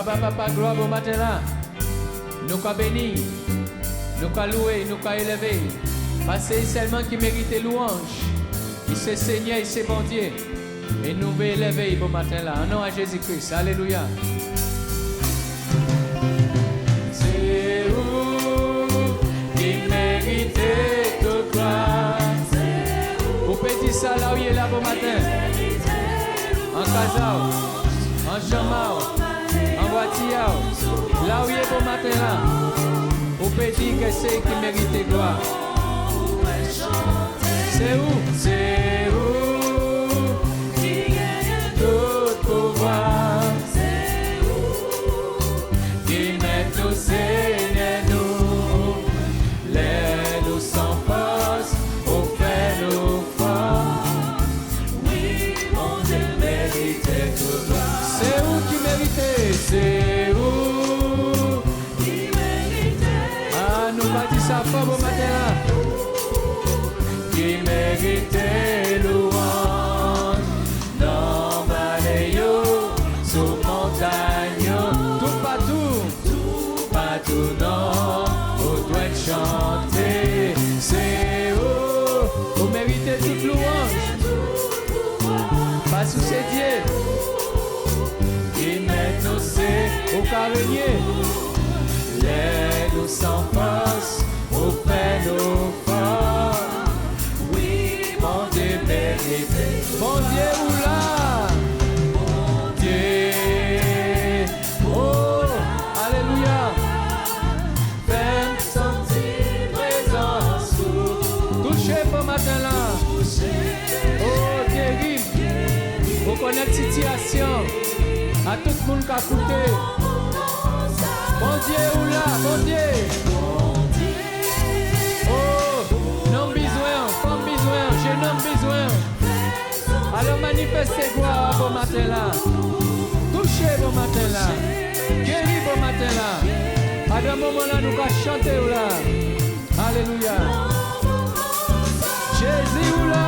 Papa, gloire au matin là. Nous qu'à bénir, nous qu'à louer, nous qu'à élever. Parce que c'est seulement qui mérite louange. Il s'est Seigneur, il s'est bon Dieu. Et nous veut élever au matin là. En nom à Jésus-Christ. Alléluia. C'est où qui mérite toute gloire. Vous pouvez dire ça là où il est là au matin. En Kazao, en Jamao, en Watiao. Là où il est au matin là. Vous pouvez dire que c'est qui mérite gloire. C'est où? C'est où qui gagne tout pouvoir? C'est où qui met tout Seigneur nous? Les nous sans force, au fait nous forts. Oui, mon Dieu mérite toute gloire. C'est où qui mérite? C'est où qui mérite? Ah, nous va dire ça fort au matin là. Qui mérite louange dans vallée, sous montagne, tout partout, non, vous doit chanter. C'est où vous méritez toute louange, parce que c'est Dieu qui met nous c'est au carrenier, les nous sans force, au fait nous forts. Mon Dieu mérite. Mon Dieu ou là. Mon Dieu. Oh, alléluia. Fais-moi sentir présence. Touchez pour matin là. Oh, guéri. Vous connaissez la situation. À tout le monde qui a écouté. Mon Dieu ou là. Mon Dieu. Je n'ai besoin. Alors manifestez gloire au matin là. Touchez au matin là. Guéris au matin là. À ce moment là, nous allons chanter là. Alléluia. Jésus ou là.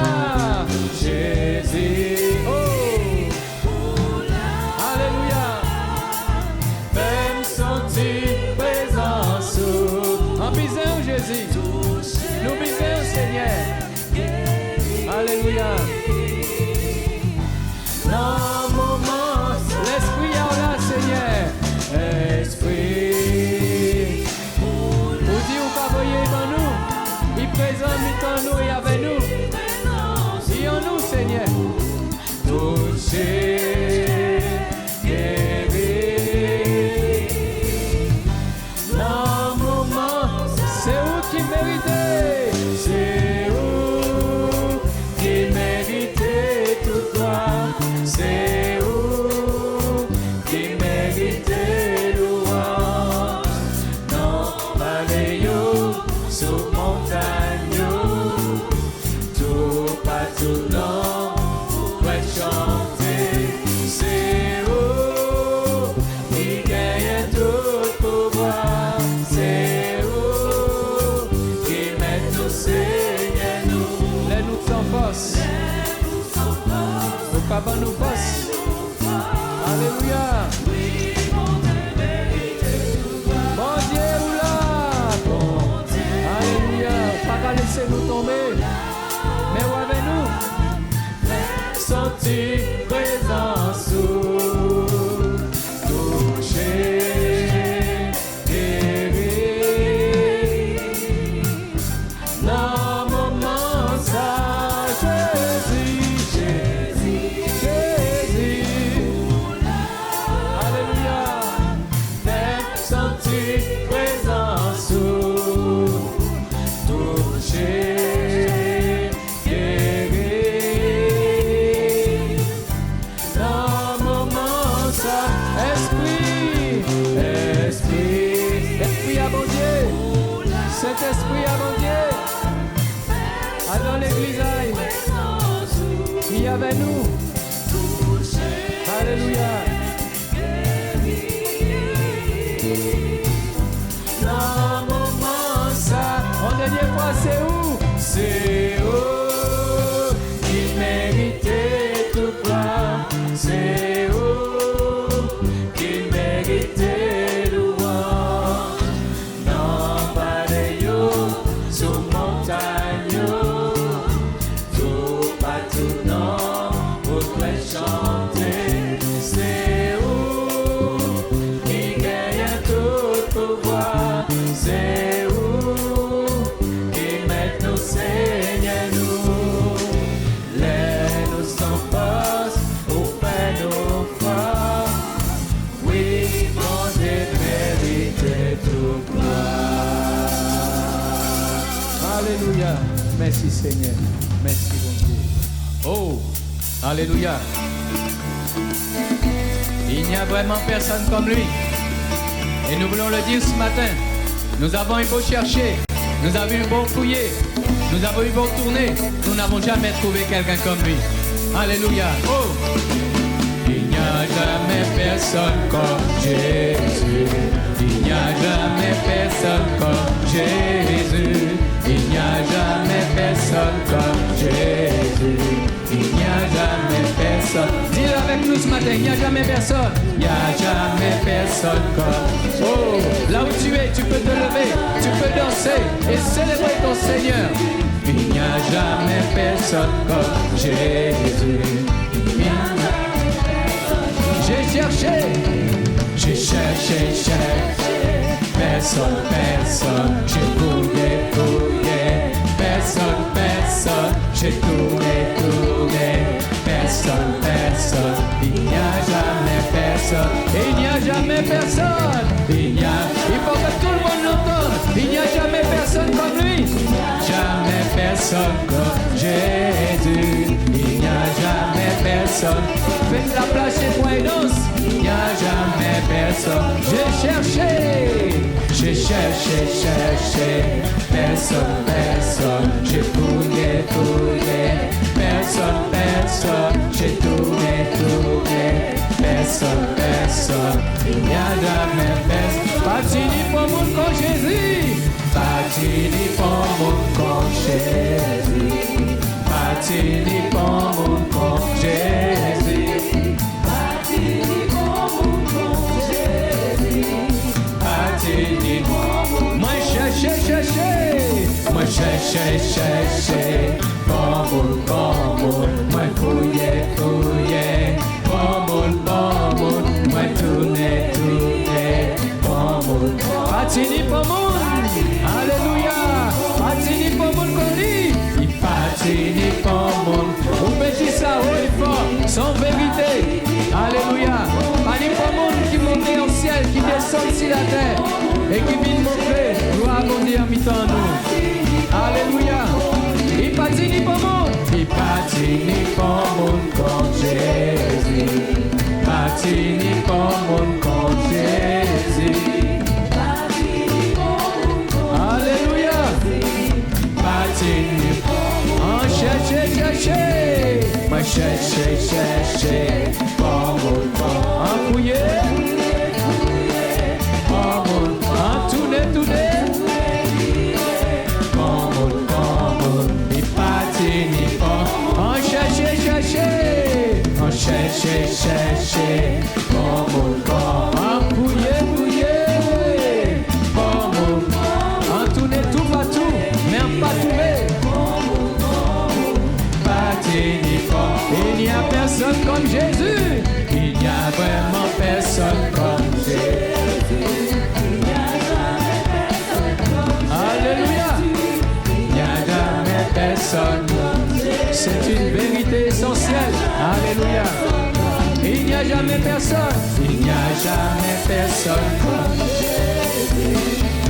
Jésus. Oh. Alléluia. Fais-moi sentir présence. En bisant Jésus. Nous bisons Seigneur. Alléluia. Dans moment, l'esprit est là, Seigneur. Esprit. Pour dire où qu'à voyer dans nous. Il présente dans nous et avec nous. Et en nous, Seigneur. Toucher. Guérir. Dans moment, c'est où qui mérite. C'est où qui mérite toute gloire. C'est où qui mérite louange. Non, vallée, sous montagne, tout partout, non, pour chanter. C'est où qui gagne tout pouvoir. C'est où qui met tout Seigneur nous. Les nous sans force. Au cabane nous passe. Alléluia. Bon Dieu ou là. Alléluia. Pas qu'à laisser nous tomber. Mais où avec nous? Sentir présence. Toucher. Guérir. Dans moment ça. Alléluia. Fais sentir présence. Toucher. Guérir. Dans moment ça. Esprit. Esprit à bon Dieu. Cet esprit à bon Dieu. Dans l'église, il y avait nous. Alléluia. Dans moment ça, en dernière fois, c'est où? C'est où qui mérite toute gloire. C'est où qui mérite Alléluia. Merci Seigneur. Merci bon Dieu. Oh, alléluia. Il n'y a vraiment personne comme lui. Et nous voulons le dire ce matin. Nous avons eu beau chercher, nous avons eu beau fouiller, nous avons eu beau tourner, nous n'avons jamais trouvé quelqu'un comme lui. Alléluia. Oh! Il n'y a jamais personne comme Jésus. Il n'y a jamais personne comme Jésus. Il n'y a jamais personne comme Jésus. Il n'y a jamais personne. Dis-le avec nous ce matin, il n'y a jamais personne. Il n'y a jamais personne comme. Oh, là où tu es, tu peux te lever, tu peux danser et célébrer ton Seigneur. Il n'y a jamais personne comme Jésus. J'ai cherché, personne, personne, j'ai fouillé, personne, j'ai tourné, personne, il n'y a jamais personne, il n'y a jamais personne, il faut que tout le monde l'entende, il n'y a jamais personne comme lui, jamais personne comme Jésus, il n'y a jamais personne, faites la place chez toi et danse, il n'y a jamais personne, j'ai cherché, personne, j'ai fouillé, personne, j'ai tourné, personne, il n'y a jamais personne, pas ni pour mon comme Jésus, pas ni pour mon comme Jésus, pas ni pour mon comme Jésus. Moi cherché, moi fouillé, moi tourné, patini pour moun, alléluia, patini pour moun koni, il patini pour moun, on peut dire ça haut et fort, sans vérité, alléluia, patini pour moun qui monte au ciel, qui descend sur la terre, et qui vient montrer, gloire à Dieu en mi-temps nous. Alléluia. Il patine pour mon comme Jésus. Patine pour mon comme Jésus. Alléluia. Patine. En chercher. Moi chercher. Pour mon en fouiller. Pour mon en tourner. Chercher, en fouiller, en tourner tout partout, même pas trouver. Il n'y a personne comme Jésus, il n'y a vraiment personne comme Jésus. Alléluia, il n'y a jamais personne. C'est une vérité essentielle. Alléluia. Il n'y a jamais personne. Il n'y a jamais personne comme Jésus.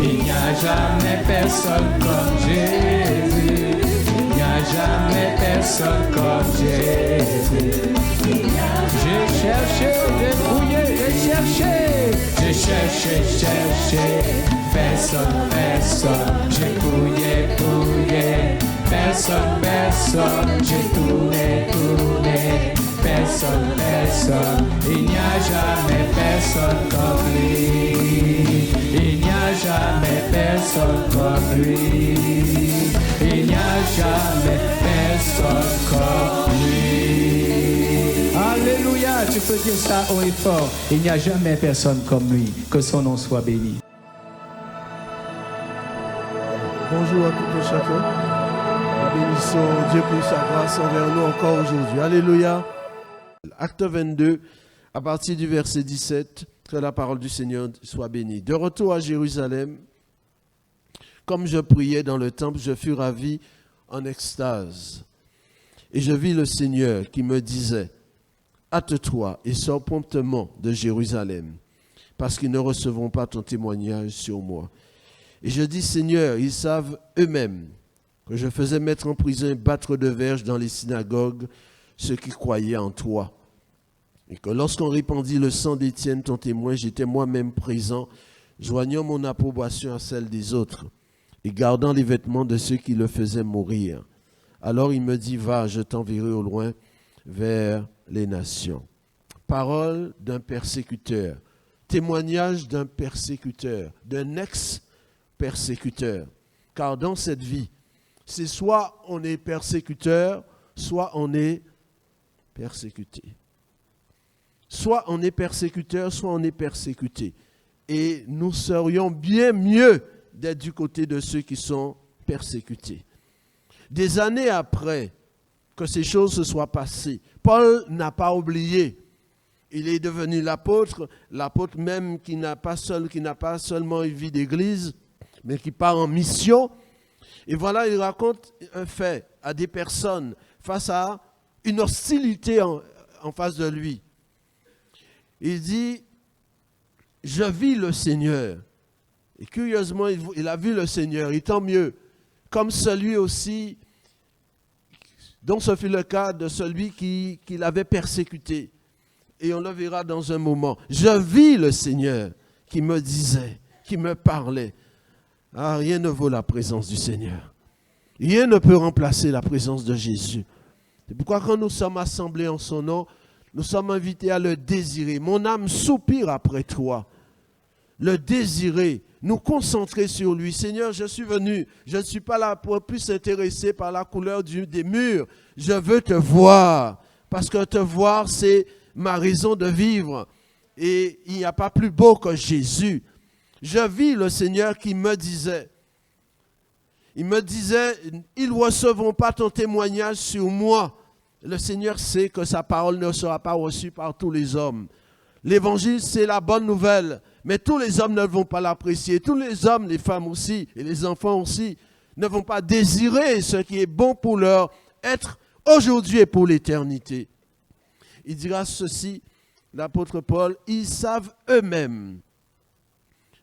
Il n'y a jamais personne comme Jésus. Il n'y a jamais personne comme Jésus. J'ai cherché, j'ai fouillé, j'ai cherché. Personne, j'ai fouillé. Personne, j'ai tourné, personne, il n'y a jamais personne comme lui, il n'y a jamais personne comme lui, il n'y a jamais personne comme lui. Alléluia, tu peux dire ça haut et fort, il n'y a jamais personne comme lui, que son nom soit béni. Bonjour à tout et chacun. Bénissons Dieu pour sa grâce envers nous encore aujourd'hui. Alléluia. Acte 22, à partir du verset 17, que la parole du Seigneur soit bénie. De retour à Jérusalem, comme je priais dans le temple, je fus ravi en extase. Et je vis le Seigneur qui me disait, hâte-toi et sors promptement de Jérusalem, parce qu'ils ne recevront pas ton témoignage sur moi. Et je dis, Seigneur, ils savent eux-mêmes que je faisais mettre en prison et battre de verge dans les synagogues ceux qui croyaient en toi. Et que lorsqu'on répandit le sang d'Étienne, ton témoin, j'étais moi-même présent, joignant mon approbation à celle des autres et gardant les vêtements de ceux qui le faisaient mourir. Alors il me dit, va, je t'enverrai au loin vers les nations. Parole d'un persécuteur, témoignage d'un persécuteur, d'un ex-persécuteur. Car dans cette vie, c'est soit on est persécuteur, soit on est persécuté. Soit on est persécuteur, soit on est persécuté. Et nous serions bien mieux d'être du côté de ceux qui sont persécutés. Des années après que ces choses se soient passées, Paul n'a pas oublié. Il est devenu l'apôtre même qui n'a pas seulement une vie d'église, mais qui part en mission. Et voilà, il raconte un fait à des personnes face à une hostilité en face de lui. Il dit, je vis le Seigneur. Et curieusement, il a vu le Seigneur, et tant mieux. Comme celui aussi, dont ce fut le cas de celui qui l'avait persécuté. Et on le verra dans un moment. Je vis le Seigneur qui me disait, qui me parlait. Ah, rien ne vaut la présence du Seigneur. Rien ne peut remplacer la présence de Jésus. C'est pourquoi quand nous sommes assemblés en son nom, nous sommes invités à le désirer. Mon âme soupire après toi. Le désirer, nous concentrer sur lui. Seigneur, je suis venu. Je ne suis pas là pour plus intéressé par la couleur des murs. Je veux te voir. Parce que te voir, c'est ma raison de vivre. Et il n'y a pas plus beau que Jésus. Je vis le Seigneur qui me disait, ils ne recevront pas ton témoignage sur moi. Le Seigneur sait que sa parole ne sera pas reçue par tous les hommes. L'évangile, c'est la bonne nouvelle, mais tous les hommes ne vont pas l'apprécier. Tous les hommes, les femmes aussi, et les enfants aussi, ne vont pas désirer ce qui est bon pour leur être aujourd'hui et pour l'éternité. Il dira ceci, l'apôtre Paul, ils savent eux-mêmes.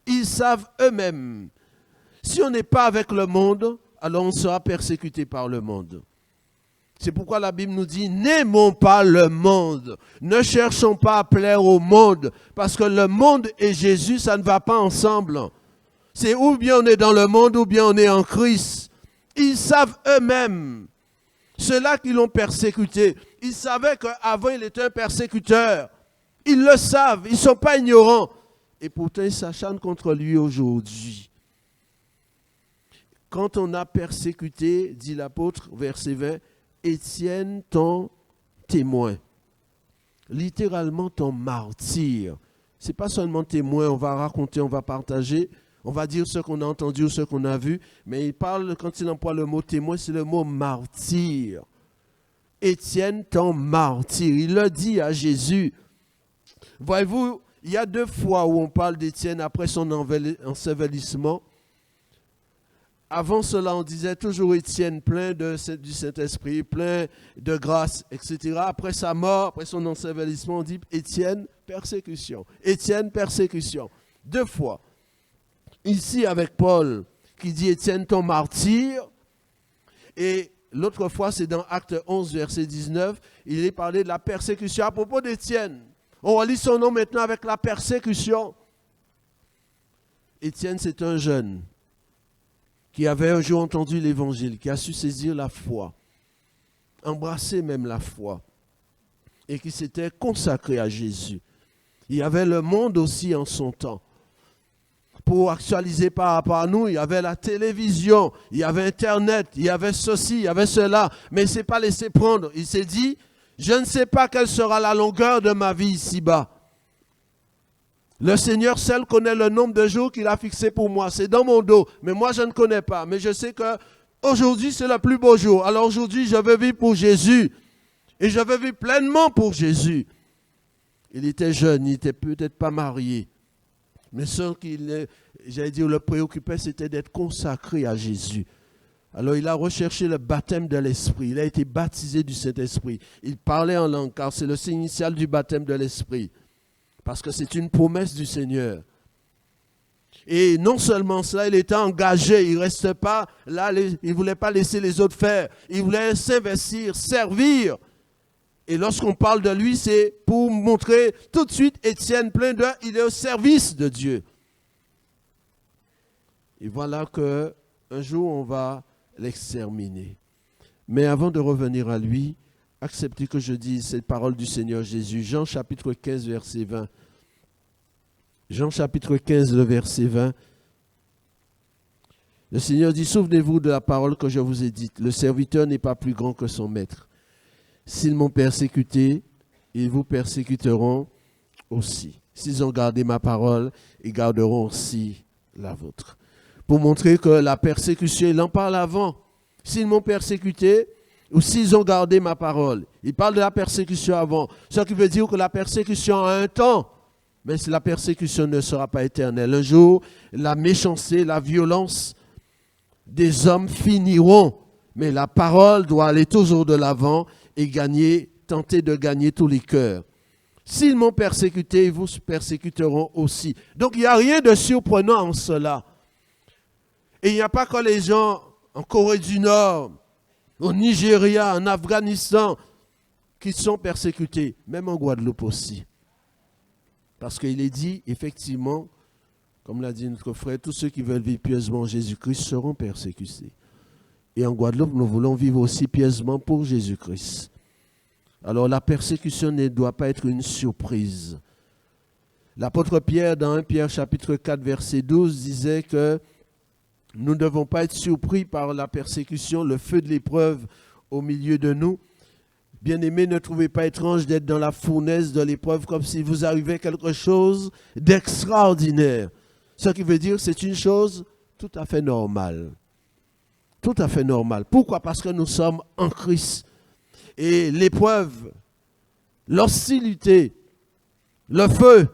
Ils savent eux-mêmes. Si on n'est pas avec le monde, alors on sera persécuté par le monde. C'est pourquoi la Bible nous dit, n'aimons pas le monde. Ne cherchons pas à plaire au monde. Parce que le monde et Jésus, ça ne va pas ensemble. C'est ou bien on est dans le monde, ou bien on est en Christ. Ils savent eux-mêmes. Ceux-là qui l'ont persécuté, ils savaient qu'avant il était un persécuteur. Ils le savent, ils ne sont pas ignorants. Et pourtant ils s'acharnent contre lui aujourd'hui. Quand on a persécuté, dit l'apôtre, verset 20, Étienne, ton témoin. Littéralement ton martyr. Ce n'est pas seulement témoin, on va raconter, on va partager, on va dire ce qu'on a entendu ou ce qu'on a vu, mais il parle, quand il emploie le mot témoin, c'est le mot martyr. Étienne, ton martyr. Il le dit à Jésus. Voyez-vous, il y a 2 fois où on parle d'Étienne après son ensevelissement. Avant cela, on disait toujours Étienne, plein du Saint-Esprit, plein de grâce, etc. Après sa mort, après son ensevelissement, on dit Étienne, persécution. Étienne, persécution. 2 fois. Ici, avec Paul, qui dit Étienne, ton martyr. Et l'autre fois, c'est dans Acte 11, verset 19. Il est parlé de la persécution à propos d'Étienne. On relit son nom maintenant avec la persécution. Étienne, c'est un jeune qui avait un jour entendu l'évangile, qui a su saisir la foi, embrasser même la foi, et qui s'était consacré à Jésus. Il y avait le monde aussi en son temps. Pour actualiser par rapport à nous, il y avait la télévision, il y avait Internet, il y avait ceci, il y avait cela, mais il ne s'est pas laissé prendre. Il s'est dit, je ne sais pas quelle sera la longueur de ma vie ici-bas. Le Seigneur seul connaît le nombre de jours qu'il a fixé pour moi. C'est dans mon dos. Mais moi, je ne connais pas. Mais je sais qu'aujourd'hui, c'est le plus beau jour. Alors aujourd'hui, je veux vivre pour Jésus. Et je veux vivre pleinement pour Jésus. Il était jeune, il n'était peut-être pas marié. Mais ce qui, le préoccupait, c'était d'être consacré à Jésus. Alors il a recherché le baptême de l'Esprit. Il a été baptisé du Saint-Esprit. Il parlait en langue, car c'est le signe initial du baptême de l'Esprit. Parce que c'est une promesse du Seigneur. Et non seulement cela, il était engagé, il ne restait pas là, il ne voulait pas laisser les autres faire. Il voulait s'investir, servir. Et lorsqu'on parle de lui, c'est pour montrer tout de suite Étienne plein d'œil, il est au service de Dieu. Et voilà qu'un jour, on va l'exterminer. Mais avant de revenir à lui, acceptez que je dise cette parole du Seigneur Jésus. Jean chapitre 15, verset 20. Jean chapitre 15, le verset 20. Le Seigneur dit, souvenez-vous de la parole que je vous ai dite. Le serviteur n'est pas plus grand que son maître. S'ils m'ont persécuté, ils vous persécuteront aussi. S'ils ont gardé ma parole, ils garderont aussi la vôtre. Pour montrer que la persécution, il en parle avant. S'ils m'ont persécuté, ou s'ils ont gardé ma parole. Il parle de la persécution avant. Ce qui veut dire que la persécution a un temps. Mais la persécution ne sera pas éternelle. Un jour, la méchanceté, la violence des hommes finiront. Mais la parole doit aller toujours de l'avant et tenter de gagner tous les cœurs. S'ils m'ont persécuté, ils vous persécuteront aussi. Donc il n'y a rien de surprenant en cela. Et il n'y a pas que les gens en Corée du Nord, au Nigeria, en Afghanistan, qui sont persécutés, même en Guadeloupe aussi. Parce qu'il est dit, effectivement, comme l'a dit notre frère, tous ceux qui veulent vivre pieusement en Jésus-Christ seront persécutés. Et en Guadeloupe, nous voulons vivre aussi pieusement pour Jésus-Christ. Alors la persécution ne doit pas être une surprise. L'apôtre Pierre, dans 1 Pierre chapitre 4, verset 12, disait que nous ne devons pas être surpris par la persécution, le feu de l'épreuve au milieu de nous. Bien-aimés, ne trouvez pas étrange d'être dans la fournaise de l'épreuve comme si vous arrivait quelque chose d'extraordinaire. Ce qui veut dire que c'est une chose tout à fait normale. Tout à fait normale. Pourquoi? Parce que nous sommes en Christ. Et l'épreuve, l'hostilité, le feu,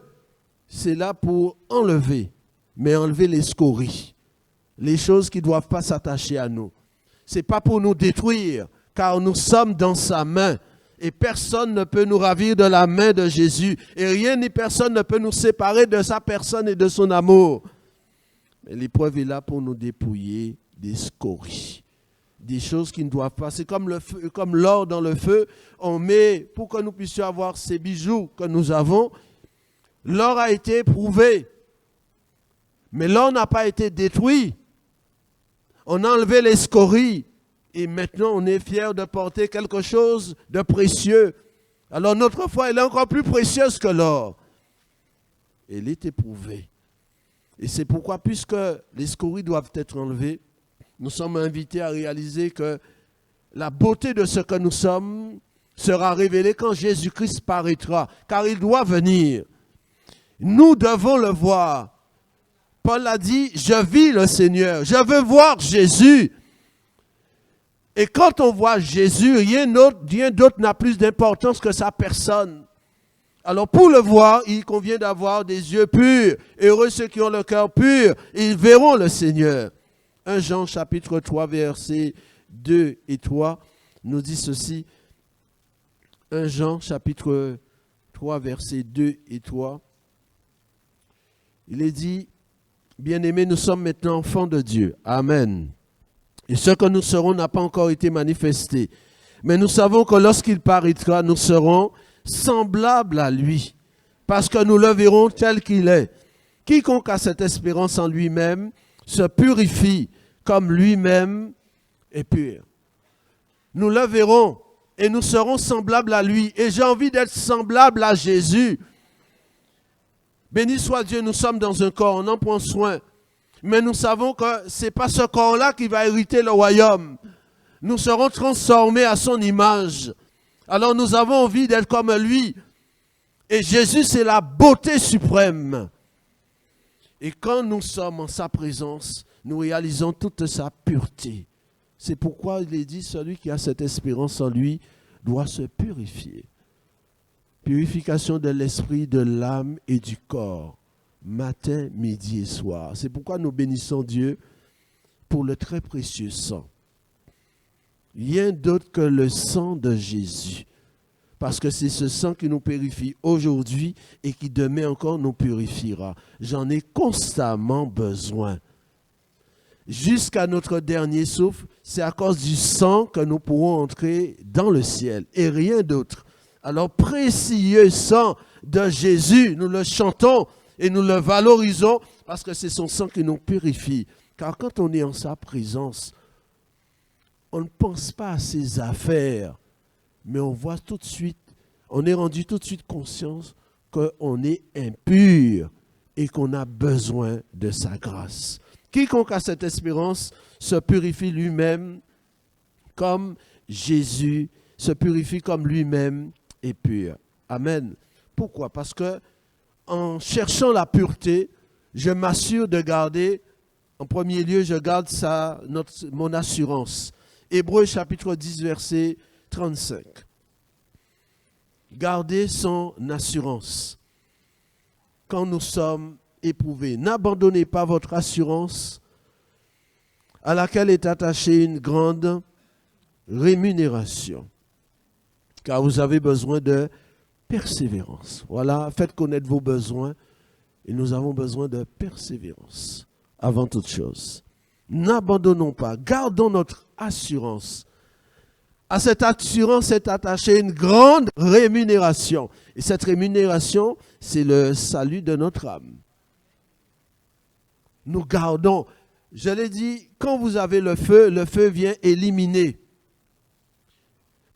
c'est là pour enlever, mais enlever les scories, les choses qui ne doivent pas s'attacher à nous. Ce n'est pas pour nous détruire, car nous sommes dans sa main. Et personne ne peut nous ravir de la main de Jésus. Et rien ni personne ne peut nous séparer de sa personne et de son amour. Mais l'épreuve est là pour nous dépouiller des scories. Des choses qui ne doivent pas. C'est comme le feu, comme l'or dans le feu. On met, pour que nous puissions avoir ces bijoux que nous avons, l'or a été éprouvé. Mais l'or n'a pas été détruit. On a enlevé les scories. Et maintenant, on est fiers de porter quelque chose de précieux. Alors notre foi, elle est encore plus précieuse que l'or. Elle est éprouvée. Et c'est pourquoi, puisque les scories doivent être enlevées, nous sommes invités à réaliser que la beauté de ce que nous sommes sera révélée quand Jésus-Christ paraîtra, car il doit venir. Nous devons le voir. Paul a dit, je vis le Seigneur, je veux voir Jésus. Et quand on voit Jésus, rien d'autre n'a plus d'importance que sa personne. Alors pour le voir, il convient d'avoir des yeux purs. Heureux ceux qui ont le cœur pur, ils verront le Seigneur. 1 Jean chapitre 3, versets 2 et 3 nous dit ceci. 1 Jean chapitre 3, versets 2 et 3. Il est dit, bien-aimés, nous sommes maintenant enfants de Dieu. Amen. Et ce que nous serons n'a pas encore été manifesté. Mais nous savons que lorsqu'il paraîtra, nous serons semblables à lui, parce que nous le verrons tel qu'il est. Quiconque a cette espérance en lui-même se purifie comme lui-même est pur. Nous le verrons et nous serons semblables à lui. Et j'ai envie d'être semblable à Jésus. Béni soit Dieu, nous sommes dans un corps, on en prend soin. Mais nous savons que ce n'est pas ce corps-là qui va hériter le royaume. Nous serons transformés à son image. Alors nous avons envie d'être comme lui. Et Jésus, c'est la beauté suprême. Et quand nous sommes en sa présence, nous réalisons toute sa pureté. C'est pourquoi il est dit, celui qui a cette espérance en lui doit se purifier. Purification de l'esprit, de l'âme et du corps. Matin, midi et soir. C'est pourquoi nous bénissons Dieu pour le très précieux sang. Rien d'autre que le sang de Jésus. Parce que c'est ce sang qui nous purifie aujourd'hui et qui demain encore nous purifiera. J'en ai constamment besoin. Jusqu'à notre dernier souffle, c'est à cause du sang que nous pourrons entrer dans le ciel et rien d'autre. Alors, précieux sang de Jésus, nous le chantons et nous le valorisons parce que c'est son sang qui nous purifie. Car quand on est en sa présence, on ne pense pas à ses affaires, mais on voit tout de suite, on est rendu tout de suite conscience qu'on est impur et qu'on a besoin de sa grâce. Quiconque a cette espérance se purifie lui-même comme Jésus se purifie comme lui-même est pur. Amen. Pourquoi? Parce que en cherchant la pureté, je m'assure de garder, en premier lieu, je garde mon assurance. Hébreux chapitre 10, verset 35. Gardez son assurance quand nous sommes éprouvés. N'abandonnez pas votre assurance à laquelle est attachée une grande rémunération, car vous avez besoin de persévérance. Voilà, faites connaître vos besoins et nous avons besoin de persévérance avant toute chose. N'abandonnons pas, gardons notre assurance. À cette assurance est attachée une grande rémunération. Et cette rémunération, c'est le salut de notre âme. Nous gardons, je l'ai dit, quand vous avez le feu vient éliminer.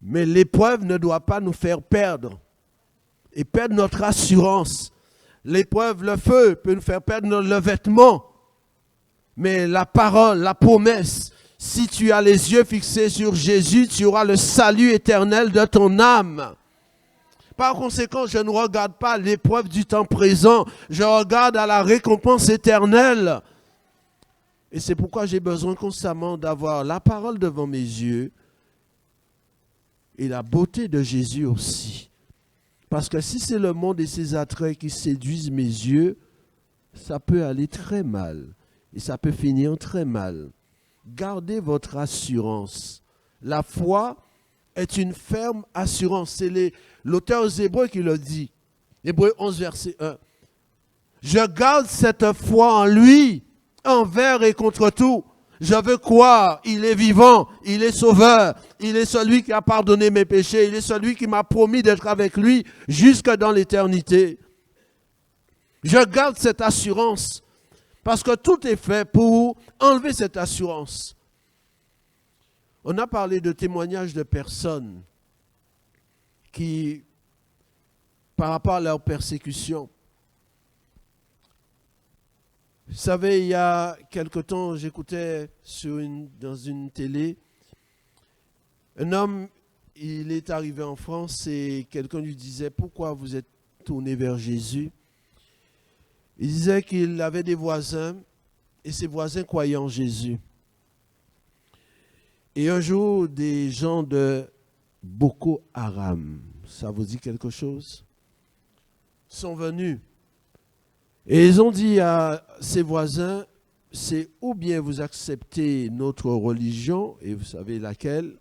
Mais l'épreuve ne doit pas nous faire perdre. Et perdre notre assurance. L'épreuve, le feu peut nous faire perdre le vêtement. Mais la parole, la promesse, si tu as les yeux fixés sur Jésus, tu auras le salut éternel de ton âme. Par conséquent, je ne regarde pas l'épreuve du temps présent. Je regarde à la récompense éternelle. Et c'est pourquoi j'ai besoin constamment d'avoir la parole devant mes yeux et la beauté de Jésus aussi. Parce que si c'est le monde et ses attraits qui séduisent mes yeux, ça peut aller très mal. Et ça peut finir très mal. Gardez votre assurance. La foi est une ferme assurance. C'est l'auteur aux Hébreux qui le dit. Hébreux 11, verset 1. Je garde cette foi en lui, envers et contre tout. Je veux croire, il est vivant, il est sauveur, il est celui qui a pardonné mes péchés, il est celui qui m'a promis d'être avec lui jusque dans l'éternité. Je garde cette assurance parce que tout est fait pour enlever cette assurance. On a parlé de témoignages de personnes qui, par rapport à leur persécution, vous savez, il y a quelque temps, j'écoutais dans une télé, un homme, il est arrivé en France et quelqu'un lui disait, pourquoi vous êtes tourné vers Jésus? Il disait qu'il avait des voisins et ses voisins croyaient en Jésus. Et un jour, des gens de Boko Haram, ça vous dit quelque chose, sont venus. Et ils ont dit à ses voisins, c'est ou bien vous acceptez notre religion, et vous savez laquelle,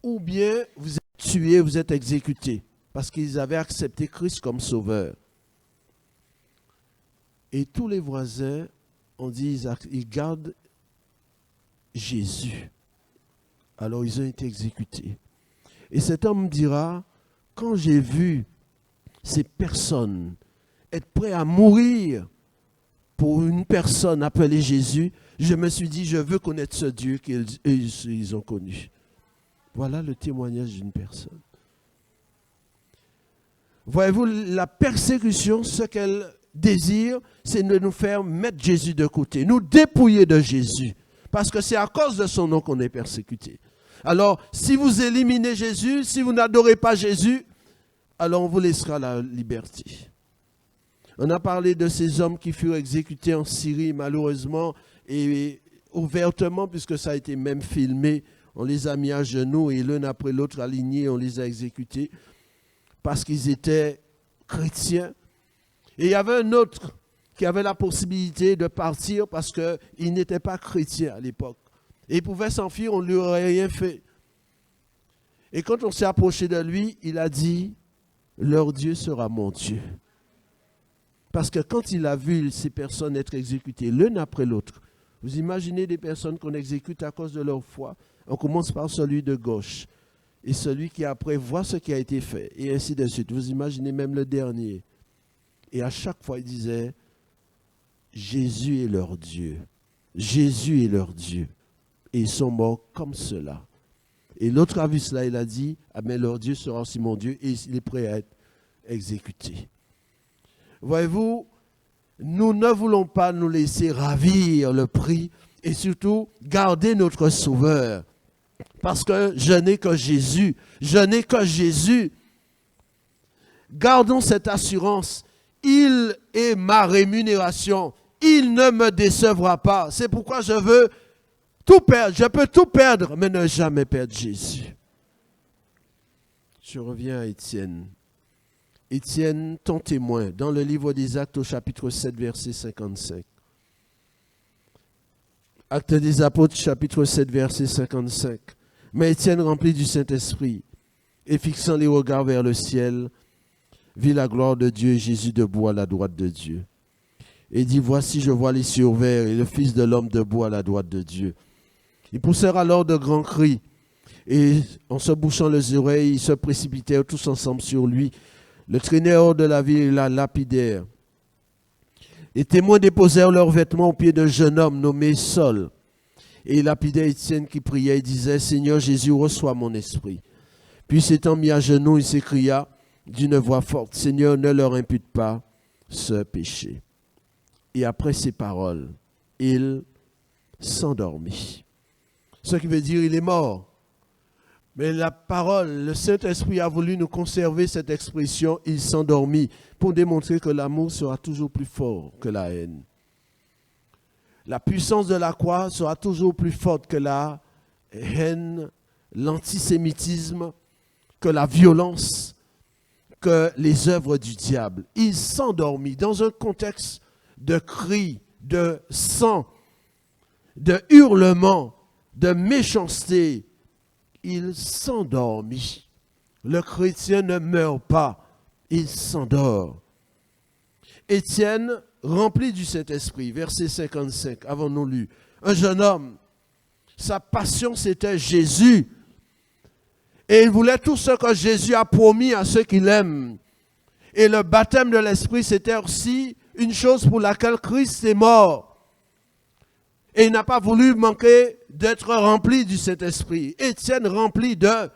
ou bien vous êtes tués, vous êtes exécutés, parce qu'ils avaient accepté Christ comme sauveur. Et tous les voisins ont dit, ils gardent Jésus. Alors ils ont été exécutés. Et cet homme dira, quand j'ai vu ces personnes être prêts à mourir pour une personne appelée Jésus, je me suis dit, je veux connaître ce Dieu qu'ils ont connu. Voilà le témoignage d'une personne. Voyez-vous, la persécution, ce qu'elle désire, c'est de nous faire mettre Jésus de côté, nous dépouiller de Jésus. Parce que c'est à cause de son nom qu'on est persécuté. Alors, si vous éliminez Jésus, si vous n'adorez pas Jésus, alors on vous laissera la liberté. On a parlé de ces hommes qui furent exécutés en Syrie, malheureusement, et ouvertement, puisque ça a été même filmé. On les a mis à genoux et l'un après l'autre alignés, on les a exécutés parce qu'ils étaient chrétiens. Et il y avait un autre qui avait la possibilité de partir parce qu'il n'était pas chrétien à l'époque. Et il pouvait s'enfuir, on ne lui aurait rien fait. Et quand on s'est approché de lui, il a dit, leur Dieu sera mon Dieu. Parce que quand il a vu ces personnes être exécutées l'une après l'autre, vous imaginez des personnes qu'on exécute à cause de leur foi. On commence par celui de gauche. Et celui qui après voit ce qui a été fait. Et ainsi de suite. Vous imaginez même le dernier. Et à chaque fois, il disait, Jésus est leur Dieu. Jésus est leur Dieu. Et ils sont morts comme cela. Et l'autre a vu cela, il a dit, ah mais leur Dieu sera aussi mon Dieu. Et il est prêt à être exécuté. Voyez-vous, nous ne voulons pas nous laisser ravir le prix et surtout garder notre sauveur. Parce que je n'ai que Jésus. Je n'ai que Jésus. Gardons cette assurance. Il est ma rémunération. Il ne me décevra pas. C'est pourquoi je veux tout perdre. Je peux tout perdre, mais ne jamais perdre Jésus. Je reviens à Étienne. Étienne, ton témoin, dans le livre des Actes au chapitre 7, verset 55. Actes des Apôtres, chapitre 7, verset 55. Mais Étienne, rempli du Saint-Esprit, et fixant les regards vers le ciel, vit la gloire de Dieu et Jésus debout à la droite de Dieu. Et dit, voici, je vois les cieux ouverts et le Fils de l'homme debout à la droite de Dieu. Ils poussèrent alors de grands cris, et en se bouchant les oreilles, ils se précipitèrent tous ensemble sur lui, le traînèrent hors de la ville et la lapidèrent. Les témoins déposèrent leurs vêtements aux pieds d'un jeune homme nommé Saul. Et il lapidait Étienne qui priait et disait, Seigneur Jésus, reçois mon esprit. Puis s'étant mis à genoux, il s'écria d'une voix forte, Seigneur, ne leur impute pas ce péché. Et après ces paroles, il s'endormit. Ce qui veut dire, il est mort. Mais la parole, le Saint-Esprit a voulu nous conserver cette expression, il s'endormit, pour démontrer que l'amour sera toujours plus fort que la haine. La puissance de la croix sera toujours plus forte que la haine, l'antisémitisme, que la violence, que les œuvres du diable. Il s'endormit dans un contexte de cris, de sang, de hurlements, de méchanceté. Il s'endormit. Le chrétien ne meurt pas, il s'endort. Étienne, rempli du Saint-Esprit, verset 55, avons-nous lu, un jeune homme, sa passion c'était Jésus. Et il voulait tout ce que Jésus a promis à ceux qu'il aime. Et le baptême de l'Esprit, c'était aussi une chose pour laquelle Christ est mort. Et il n'a pas voulu manquer d'être rempli du Saint-Esprit. Étienne rempli de.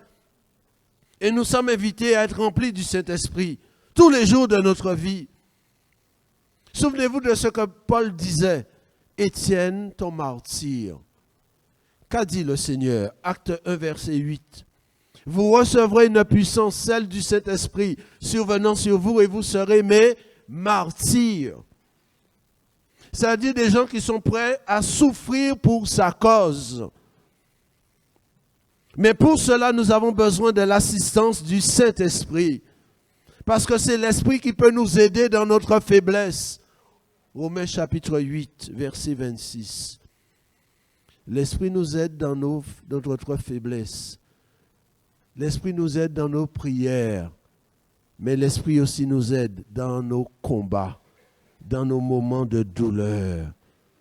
Et nous sommes invités à être remplis du Saint-Esprit tous les jours de notre vie. Souvenez-vous de ce que Paul disait. Étienne, ton martyr. Qu'a dit le Seigneur? Acte 1, verset 8. Vous recevrez une puissance, celle du Saint-Esprit, survenant sur vous et vous serez mes martyrs. C'est-à-dire des gens qui sont prêts à souffrir pour sa cause. Mais pour cela, nous avons besoin de l'assistance du Saint-Esprit. Parce que c'est l'Esprit qui peut nous aider dans notre faiblesse. Romains chapitre 8, verset 26. L'Esprit nous aide dans notre faiblesse. L'Esprit nous aide dans nos prières. Mais l'Esprit aussi nous aide dans nos combats, dans nos moments de douleur,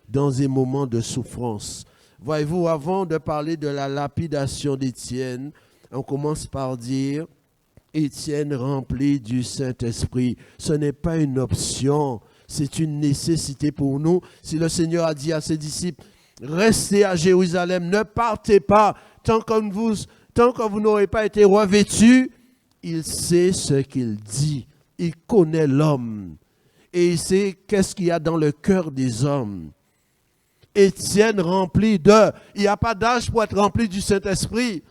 dans des moments de souffrance. Voyez-vous, avant de parler de la lapidation d'Étienne, on commence par dire Étienne rempli du Saint-Esprit. Ce n'est pas une option, c'est une nécessité pour nous. Si le Seigneur a dit à ses disciples, restez à Jérusalem, ne partez pas tant que vous n'aurez pas été revêtus, il sait ce qu'il dit. Il connaît l'homme. Et il sait qu'est-ce qu'il y a dans le cœur des hommes. Étienne rempli de. Il n'y a pas d'âge pour être rempli du Saint-Esprit.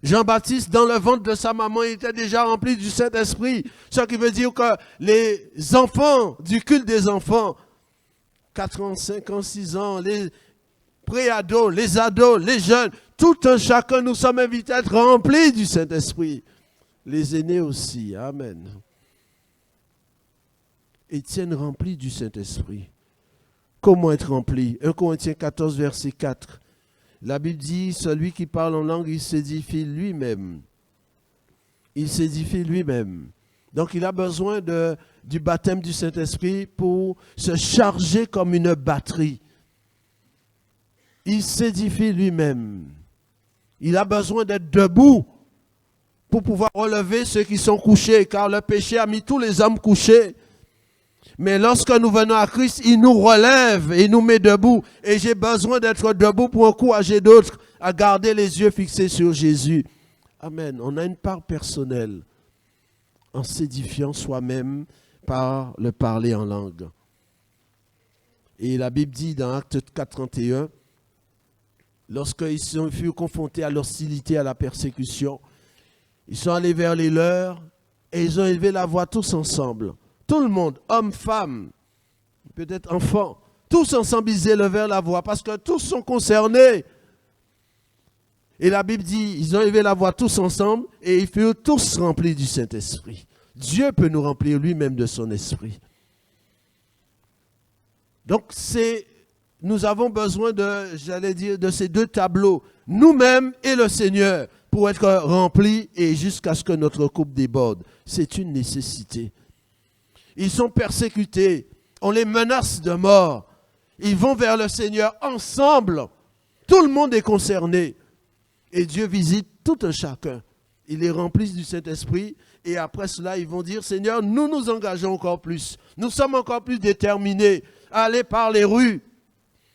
Jean-Baptiste, dans le ventre de sa maman, il était déjà rempli du Saint-Esprit. Ce qui veut dire que les enfants, du culte des enfants, 4 ans, 5 ans, 6 ans, les pré-ados, les ados, les jeunes, tout un chacun, nous sommes invités à être remplis du Saint-Esprit. Les aînés aussi. Amen. Étienne rempli du Saint-Esprit. Comment être rempli? 1 Corinthiens 14, verset 4. La Bible dit, celui qui parle en langue, il s'édifie lui-même. Il s'édifie lui-même. Donc il a besoin du baptême du Saint-Esprit pour se charger comme une batterie. Il s'édifie lui-même. Il a besoin d'être debout pour pouvoir relever ceux qui sont couchés, car le péché a mis tous les hommes couchés. Mais lorsque nous venons à Christ, il nous relève et il nous met debout. Et j'ai besoin d'être debout pour encourager d'autres à garder les yeux fixés sur Jésus. Amen. On a une part personnelle en s'édifiant soi-même par le parler en langue. Et la Bible dit dans Actes 4:31, lorsqu'ils furent confrontés à l'hostilité, à la persécution, ils sont allés vers les leurs et ils ont élevé la voix tous ensemble. Tout le monde, hommes, femmes, peut-être enfants, tous ensemble ils élevèrent la voix parce que tous sont concernés. Et la Bible dit, ils ont élevé la voix tous ensemble et ils furent tous remplis du Saint-Esprit. Dieu peut nous remplir lui-même de son esprit. Donc nous avons besoin de ces deux tableaux, nous-mêmes et le Seigneur, pour être remplis et jusqu'à ce que notre coupe déborde. C'est une nécessité. Ils sont persécutés, on les menace de mort. Ils vont vers le Seigneur ensemble. Tout le monde est concerné. Et Dieu visite tout un chacun. Il les remplit du Saint-Esprit. Et après cela, ils vont dire, Seigneur, nous nous engageons encore plus. Nous sommes encore plus déterminés à aller par les rues,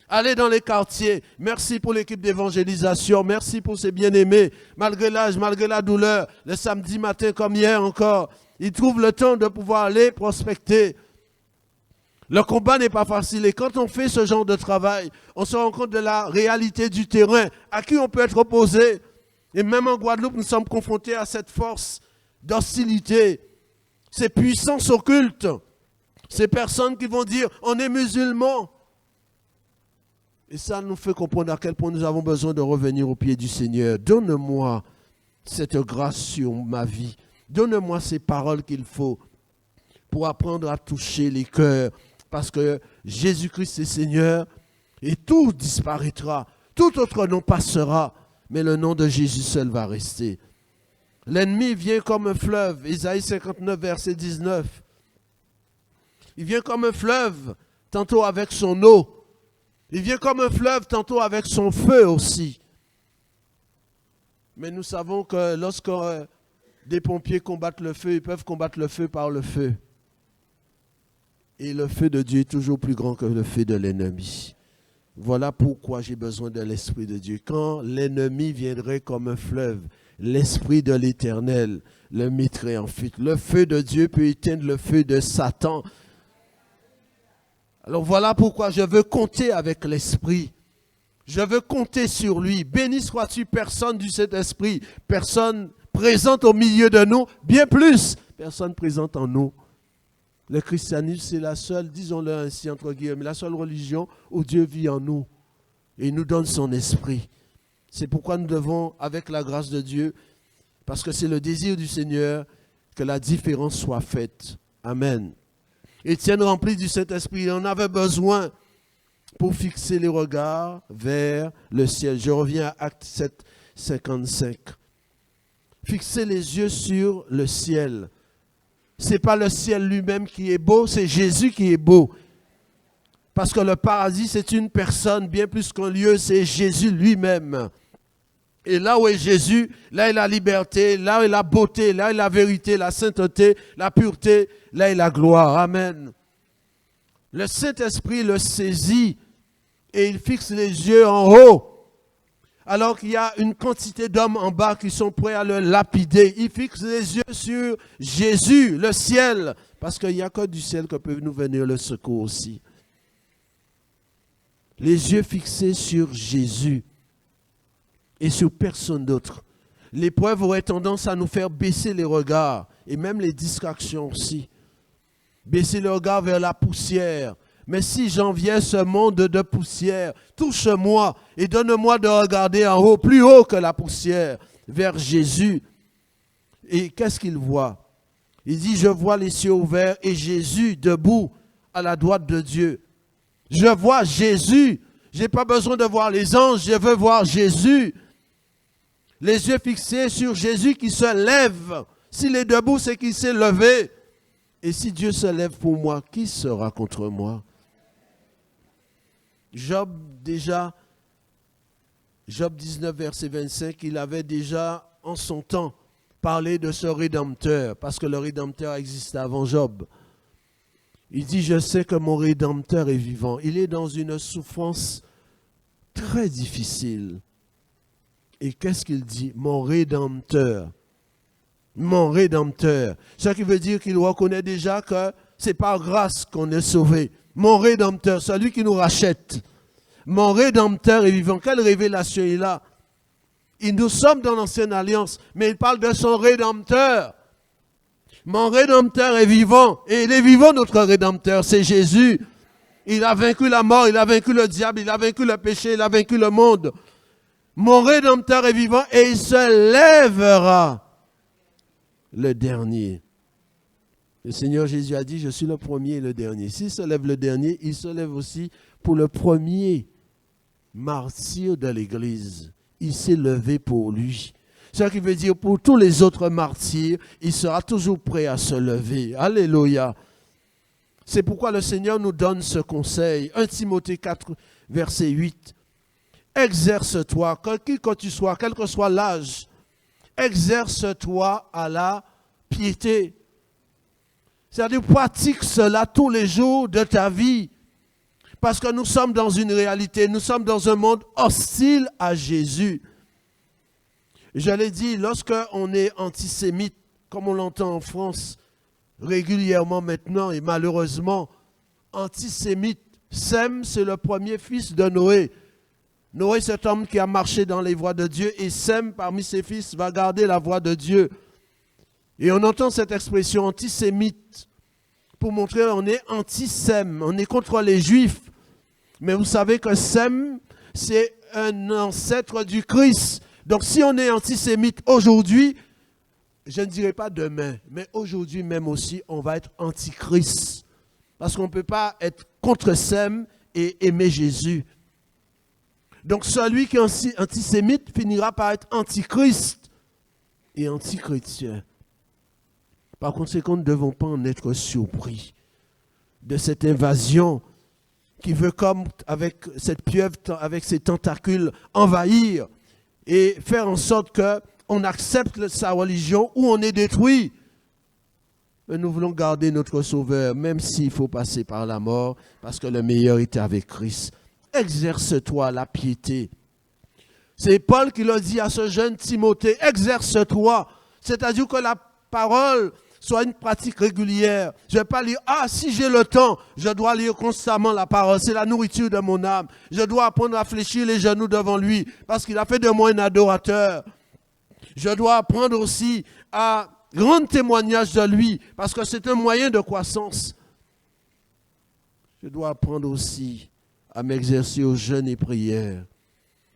aller dans les quartiers. Merci pour l'équipe d'évangélisation. Merci pour ces bien-aimés. Malgré l'âge, malgré la douleur, le samedi matin comme hier encore, ils trouvent le temps de pouvoir aller prospecter. Le combat n'est pas facile. Et quand on fait ce genre de travail, on se rend compte de la réalité du terrain, à qui on peut être opposé. Et même en Guadeloupe, nous sommes confrontés à cette force d'hostilité, ces puissances occultes, ces personnes qui vont dire, on est musulmans. Et ça nous fait comprendre à quel point nous avons besoin de revenir au pied du Seigneur. Donne-moi cette grâce sur ma vie. Donne-moi ces paroles qu'il faut pour apprendre à toucher les cœurs. Parce que Jésus-Christ est Seigneur et tout disparaîtra. Tout autre nom passera, mais le nom de Jésus seul va rester. L'ennemi vient comme un fleuve. Ésaïe 59, verset 19. Il vient comme un fleuve, tantôt avec son eau. Il vient comme un fleuve, tantôt avec son feu aussi. Mais nous savons que lorsque des pompiers combattent le feu, ils peuvent combattre le feu par le feu. Et le feu de Dieu est toujours plus grand que le feu de l'ennemi. Voilà pourquoi j'ai besoin de l'Esprit de Dieu. Quand l'ennemi viendrait comme un fleuve, l'Esprit de l'Éternel le mettrait en fuite. Le feu de Dieu peut éteindre le feu de Satan. Alors voilà pourquoi je veux compter avec l'Esprit. Je veux compter sur lui. Béni sois-tu, personne du Saint-Esprit, personne présente au milieu de nous, bien plus, personne présente en nous. Le christianisme, c'est la seule, disons-le ainsi entre guillemets, la seule religion où Dieu vit en nous et il nous donne son esprit. C'est pourquoi nous devons, avec la grâce de Dieu, parce que c'est le désir du Seigneur, que la différence soit faite. Amen. Étienne, rempli du Saint-Esprit, il en avait besoin pour fixer les regards vers le ciel. Je reviens à Acte 7, 55. Fixer les yeux sur le ciel. Ce n'est pas le ciel lui-même qui est beau, c'est Jésus qui est beau. Parce que le paradis, c'est une personne, bien plus qu'un lieu, c'est Jésus lui-même. Et là où est Jésus, là est la liberté, là est la beauté, là est la vérité, la sainteté, la pureté, là est la gloire. Amen. Le Saint-Esprit le saisit et il fixe les yeux en haut. Alors qu'il y a une quantité d'hommes en bas qui sont prêts à le lapider. Il fixe les yeux sur Jésus, le ciel. Parce qu'il n'y a que du ciel que peut nous venir le secours aussi. Les yeux fixés sur Jésus et sur personne d'autre. L'épreuve aurait tendance à nous faire baisser les regards et même les distractions aussi. Baisser le regard vers la poussière. Mais si j'en viens ce monde de poussière, touche-moi et donne-moi de regarder en haut, plus haut que la poussière, vers Jésus. Et qu'est-ce qu'il voit? Il dit, je vois les cieux ouverts et Jésus debout à la droite de Dieu. Je vois Jésus, Je n'ai pas besoin de voir les anges, je veux voir Jésus. Les yeux fixés sur Jésus qui se lève. S'il est debout, c'est qu'il s'est levé. Et si Dieu se lève pour moi, qui sera contre moi? Job 19, verset 25, il avait déjà en son temps parlé de ce Rédempteur, parce que le Rédempteur existait avant Job. Il dit, je sais que mon Rédempteur est vivant. Il est dans une souffrance très difficile. Et qu'est-ce qu'il dit? Mon Rédempteur. Mon Rédempteur. Ce qui veut dire qu'il reconnaît déjà que c'est par grâce qu'on est sauvé. Mon Rédempteur, celui qui nous rachète. Mon Rédempteur est vivant. Quelle révélation il a? Nous sommes dans l'ancienne alliance, mais il parle de son Rédempteur. Mon Rédempteur est vivant. Et il est vivant, notre Rédempteur, c'est Jésus. Il a vaincu la mort, il a vaincu le diable, il a vaincu le péché, il a vaincu le monde. Mon Rédempteur est vivant et il se lèvera. Le dernier. Le Seigneur Jésus a dit, je suis le premier et le dernier. S'il se lève le dernier, il se lève aussi pour le premier martyr de l'Église. Il s'est levé pour lui. Ce qui veut dire pour tous les autres martyrs, il sera toujours prêt à se lever. Alléluia. C'est pourquoi le Seigneur nous donne ce conseil. 1 Timothée 4, verset 8. Exerce-toi, qui que tu sois, quel que soit l'âge, exerce-toi à la piété. C'est-à-dire, pratique cela tous les jours de ta vie. Parce que nous sommes dans une réalité, nous sommes dans un monde hostile à Jésus. Je l'ai dit, lorsqu'on est antisémite, comme on l'entend en France régulièrement maintenant, et malheureusement, antisémite, Sem, c'est le premier fils de Noé. Noé, cet homme qui a marché dans les voies de Dieu, et Sem, parmi ses fils, va garder la voie de Dieu. Et on entend cette expression antisémite pour montrer qu'on est anti-Sem, on est contre les Juifs. Mais vous savez que Sem, c'est un ancêtre du Christ. Donc si on est antisémite aujourd'hui, je ne dirais pas demain, mais aujourd'hui même aussi, on va être antichrist. Parce qu'on ne peut pas être contre Sem et aimer Jésus. Donc celui qui est antisémite finira par être antichrist et antichrétien. Par conséquent, nous ne devons pas en être surpris de cette invasion qui veut, comme avec cette pieuvre, avec ses tentacules, envahir et faire en sorte qu'on accepte sa religion ou on est détruit. Mais nous voulons garder notre Sauveur, même s'il faut passer par la mort, parce que le meilleur était avec Christ. Exerce-toi la piété. C'est Paul qui l'a dit à ce jeune Timothée, exerce-toi. C'est-à-dire que la parole soit une pratique régulière. Je ne vais pas lire, si j'ai le temps, je dois lire constamment la parole. C'est la nourriture de mon âme. Je dois apprendre à fléchir les genoux devant lui, parce qu'il a fait de moi un adorateur. Je dois apprendre aussi à rendre témoignage de lui, parce que c'est un moyen de croissance. Je dois apprendre aussi à m'exercer au jeûne et prière,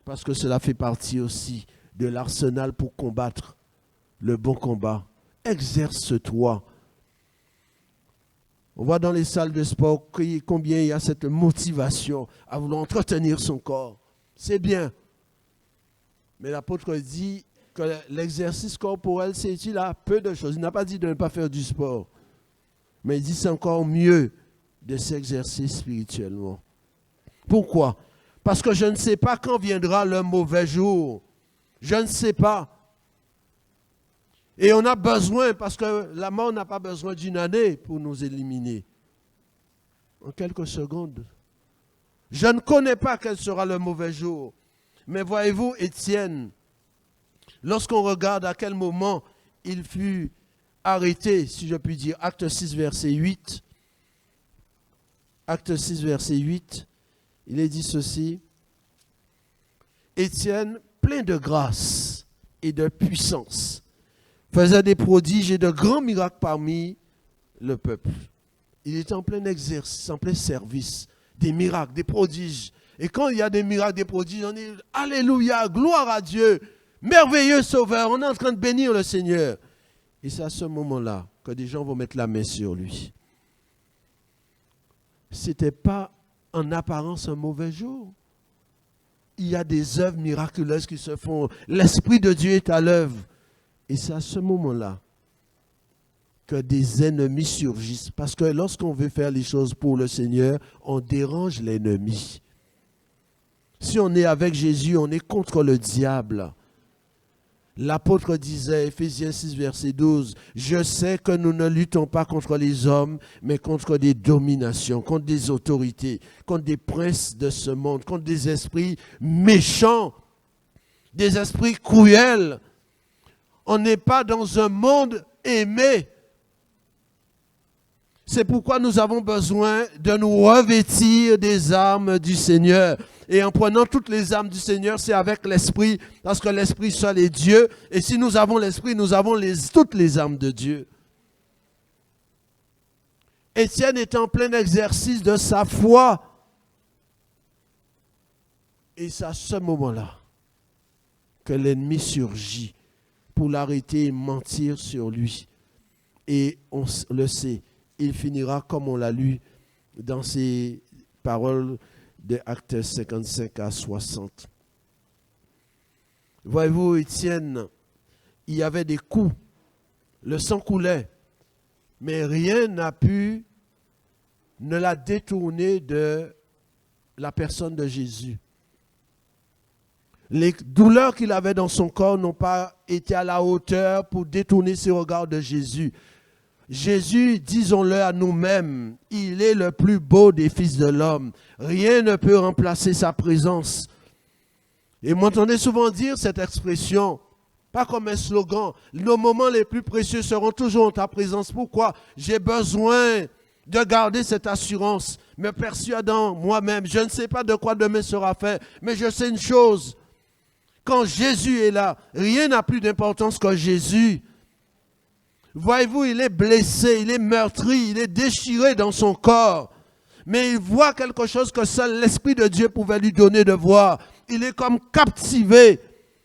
parce que cela fait partie aussi de l'arsenal pour combattre le bon combat. Exerce-toi. On voit dans les salles de sport combien il y a cette motivation à vouloir entretenir son corps. C'est bien. Mais l'apôtre dit que l'exercice corporel, c'est utile à peu de choses. Il n'a pas dit de ne pas faire du sport. Mais il dit c'est encore mieux de s'exercer spirituellement. Pourquoi? Parce que je ne sais pas quand viendra le mauvais jour. Je ne sais pas. Et on a besoin, parce que la mort n'a pas besoin d'une année pour nous éliminer. En quelques secondes. Je ne connais pas quel sera le mauvais jour. Mais voyez-vous, Étienne, lorsqu'on regarde à quel moment il fut arrêté, si je puis dire, acte 6, verset 8. Acte 6, verset 8, il est dit ceci. Étienne, plein de grâce et de puissance, faisait des prodiges et de grands miracles parmi le peuple. Il était en plein exercice, en plein service, des miracles, des prodiges. Et quand il y a des miracles, des prodiges, on dit « Alléluia, gloire à Dieu, merveilleux Sauveur, on est en train de bénir le Seigneur. » Et c'est à ce moment-là que des gens vont mettre la main sur lui. Ce n'était pas en apparence un mauvais jour. il y a des œuvres miraculeuses qui se font. L'Esprit de Dieu est à l'œuvre. Et c'est à ce moment-là que des ennemis surgissent. Parce que lorsqu'on veut faire les choses pour le Seigneur, on dérange l'ennemi. Si on est avec Jésus, on est contre le diable. L'apôtre disait, Éphésiens 6, verset 12, « Je sais que nous ne luttons pas contre les hommes, mais contre des dominations, contre des autorités, contre des princes de ce monde, contre des esprits méchants, des esprits cruels. On n'est pas dans un monde aimé. C'est pourquoi nous avons besoin de nous revêtir des armes du Seigneur. Et en prenant toutes les armes du Seigneur, c'est avec l'Esprit, parce que l'Esprit seul est Dieu. Et si nous avons l'Esprit, nous avons toutes les armes de Dieu. Étienne est en plein exercice de sa foi. Et c'est à ce moment-là que l'ennemi surgit pour l'arrêter et mentir sur lui. Et on le sait, il finira comme on l'a lu dans ces paroles de Actes 55 à 60. Voyez-vous, Étienne, il y avait des coups, le sang coulait, mais rien ne l'a détourné de la personne de Jésus. Les douleurs qu'il avait dans son corps n'ont pas été à la hauteur pour détourner ses regards de Jésus. Jésus, disons-le à nous-mêmes, il est le plus beau des fils de l'homme. Rien ne peut remplacer sa présence. Et vous m'entendez souvent dire cette expression, pas comme un slogan, nos moments les plus précieux seront toujours en ta présence. Pourquoi? J'ai besoin de garder cette assurance, me persuadant moi-même. Je ne sais pas de quoi demain sera fait, mais je sais une chose. Quand Jésus est là, rien n'a plus d'importance que Jésus. Voyez-vous, il est blessé, il est meurtri, il est déchiré dans son corps. Mais il voit quelque chose que seul l'Esprit de Dieu pouvait lui donner de voir. Il est comme captivé.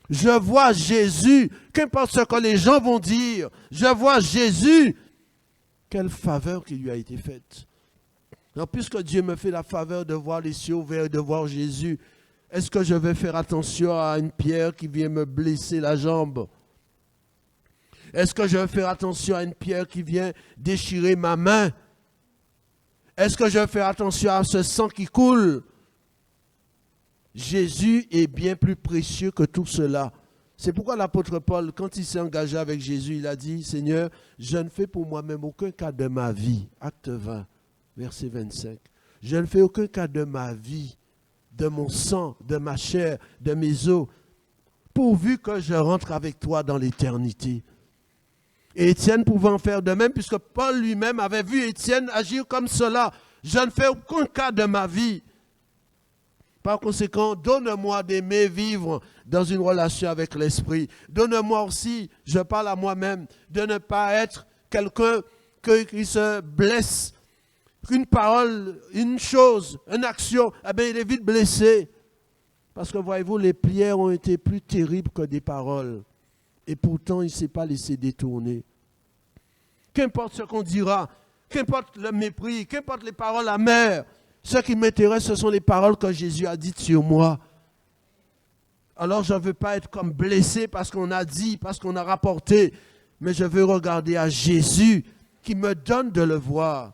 Je vois Jésus, qu'importe ce que les gens vont dire. Je vois Jésus. Quelle faveur qui lui a été faite. Alors, puisque Dieu me fait la faveur de voir les cieux ouverts et de voir Jésus, est-ce que je vais faire attention à une pierre qui vient me blesser la jambe? Est-ce que je vais faire attention à une pierre qui vient déchirer ma main? Est-ce que je vais faire attention à ce sang qui coule? Jésus est bien plus précieux que tout cela. C'est pourquoi l'apôtre Paul, quand il s'est engagé avec Jésus, il a dit, « Seigneur, je ne fais pour moi-même aucun cas de ma vie. » Acte 20, verset 25. « Je ne fais aucun cas de ma vie, de mon sang, de ma chair, de mes os, pourvu que je rentre avec toi dans l'éternité. » Et Étienne pouvait en faire de même, puisque Paul lui-même avait vu Étienne agir comme cela. Je ne fais aucun cas de ma vie. Par conséquent, donne-moi d'aimer vivre dans une relation avec l'Esprit. Donne-moi aussi, je parle à moi-même, de ne pas être quelqu'un qui se blesse. Une parole, une chose, une action, eh bien, il est vite blessé. Parce que voyez-vous, les prières ont été plus terribles que des paroles. Et pourtant, il ne s'est pas laissé détourner. Qu'importe ce qu'on dira, qu'importe le mépris, qu'importe les paroles amères, ce qui m'intéresse, ce sont les paroles que Jésus a dites sur moi. Alors, je ne veux pas être comme blessé parce qu'on a dit, parce qu'on a rapporté, mais je veux regarder à Jésus qui me donne de le voir.